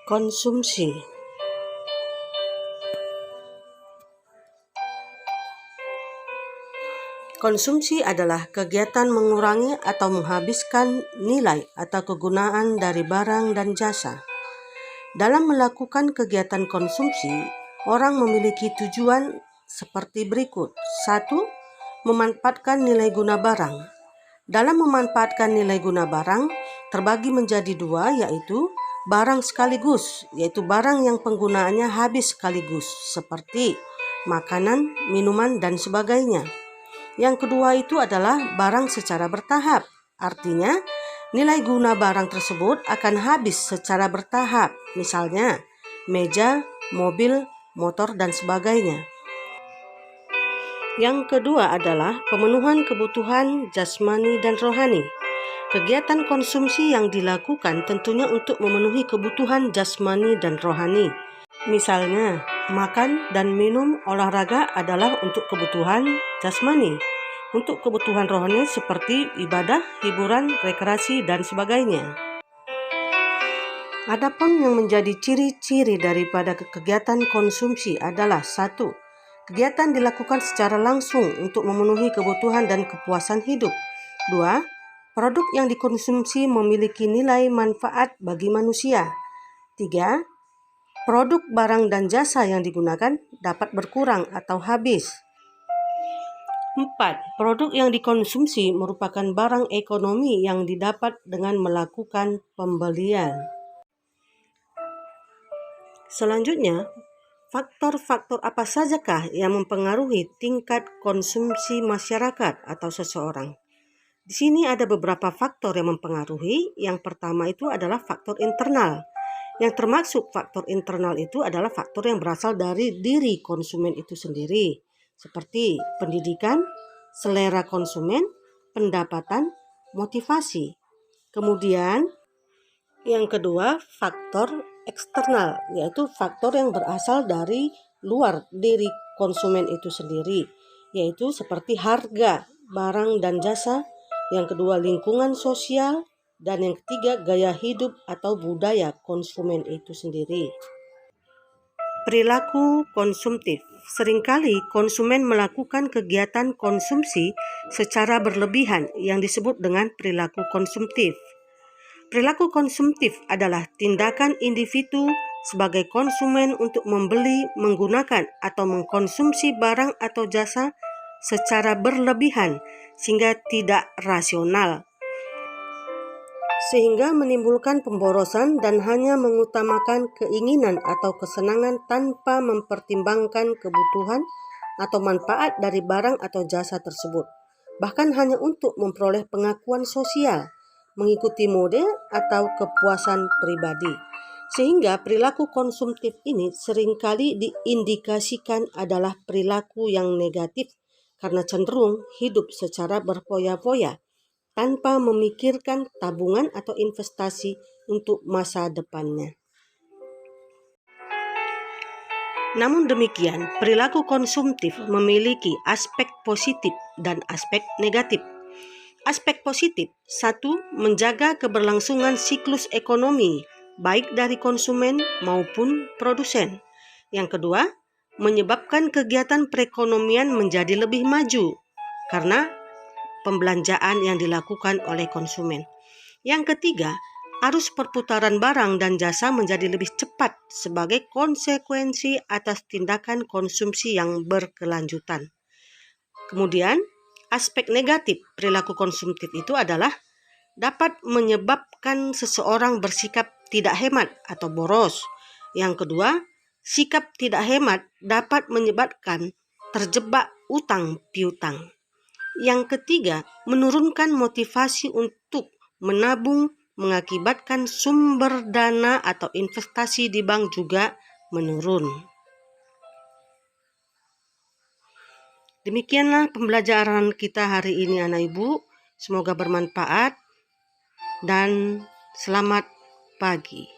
Konsumsi. Konsumsi adalah kegiatan mengurangi atau menghabiskan nilai atau kegunaan dari barang dan jasa. Dalam melakukan kegiatan konsumsi, orang memiliki tujuan seperti berikut. 1. Memanfaatkan nilai guna barang. Dalam memanfaatkan nilai guna barang, terbagi menjadi dua, yaitu barang sekaligus, yaitu barang yang penggunaannya habis sekaligus, seperti makanan, minuman, dan sebagainya. Yang kedua itu adalah barang secara bertahap, artinya nilai guna barang tersebut akan habis secara bertahap, misalnya meja, mobil, motor, dan sebagainya. Yang kedua adalah pemenuhan kebutuhan jasmani dan rohani. Kegiatan konsumsi yang dilakukan tentunya untuk memenuhi kebutuhan jasmani dan rohani. Misalnya, makan dan minum olahraga adalah untuk kebutuhan jasmani. Untuk kebutuhan rohani seperti ibadah, hiburan, rekreasi, dan sebagainya. Adapun yang menjadi ciri-ciri daripada kegiatan konsumsi adalah 1. Kegiatan dilakukan secara langsung untuk memenuhi kebutuhan dan kepuasan hidup. 2. Produk yang dikonsumsi memiliki nilai manfaat bagi manusia. 3. Produk barang dan jasa yang digunakan dapat berkurang atau habis. 4. Produk yang dikonsumsi merupakan barang ekonomi yang didapat dengan melakukan pembelian. Selanjutnya, faktor-faktor apa sajakah yang mempengaruhi tingkat konsumsi masyarakat atau seseorang? Di sini ada beberapa faktor yang mempengaruhi. Yang pertama itu adalah faktor internal. Yang termasuk faktor internal itu adalah faktor yang berasal dari diri konsumen itu sendiri, seperti pendidikan, selera konsumen, pendapatan, motivasi. Kemudian yang kedua, faktor eksternal, yaitu faktor yang berasal dari luar diri konsumen itu sendiri, yaitu seperti harga barang dan jasa. Yang kedua, lingkungan sosial. Dan yang ketiga, gaya hidup atau budaya konsumen itu sendiri. Perilaku konsumtif. Seringkali konsumen melakukan kegiatan konsumsi secara berlebihan yang disebut dengan perilaku konsumtif. Perilaku konsumtif adalah tindakan individu sebagai konsumen untuk membeli, menggunakan, atau mengkonsumsi barang atau jasa secara berlebihan sehingga tidak rasional, sehingga menimbulkan pemborosan dan hanya mengutamakan keinginan atau kesenangan tanpa mempertimbangkan kebutuhan atau manfaat dari barang atau jasa tersebut, bahkan hanya untuk memperoleh pengakuan sosial, mengikuti mode atau kepuasan pribadi. Sehingga perilaku konsumtif ini seringkali diindikasikan adalah perilaku yang negatif karena cenderung hidup secara berfoya-foya tanpa memikirkan tabungan atau investasi untuk masa depannya. Namun demikian, perilaku konsumtif memiliki aspek positif dan aspek negatif. Aspek positif, 1. Menjaga keberlangsungan siklus ekonomi, baik dari konsumen maupun produsen. Yang kedua, menyebabkan kegiatan perekonomian menjadi lebih maju karena pembelanjaan yang dilakukan oleh konsumen. Yang ketiga, arus perputaran barang dan jasa menjadi lebih cepat sebagai konsekuensi atas tindakan konsumsi yang berkelanjutan. Kemudian, aspek negatif perilaku konsumtif itu adalah dapat menyebabkan seseorang bersikap tidak hemat atau boros. Yang kedua, sikap tidak hemat dapat menyebabkan terjebak utang piutang. Yang ketiga, menurunkan motivasi untuk menabung, mengakibatkan sumber dana atau investasi di bank juga menurun. Demikianlah pembelajaran kita hari ini anak ibu. Semoga bermanfaat dan selamat pagi.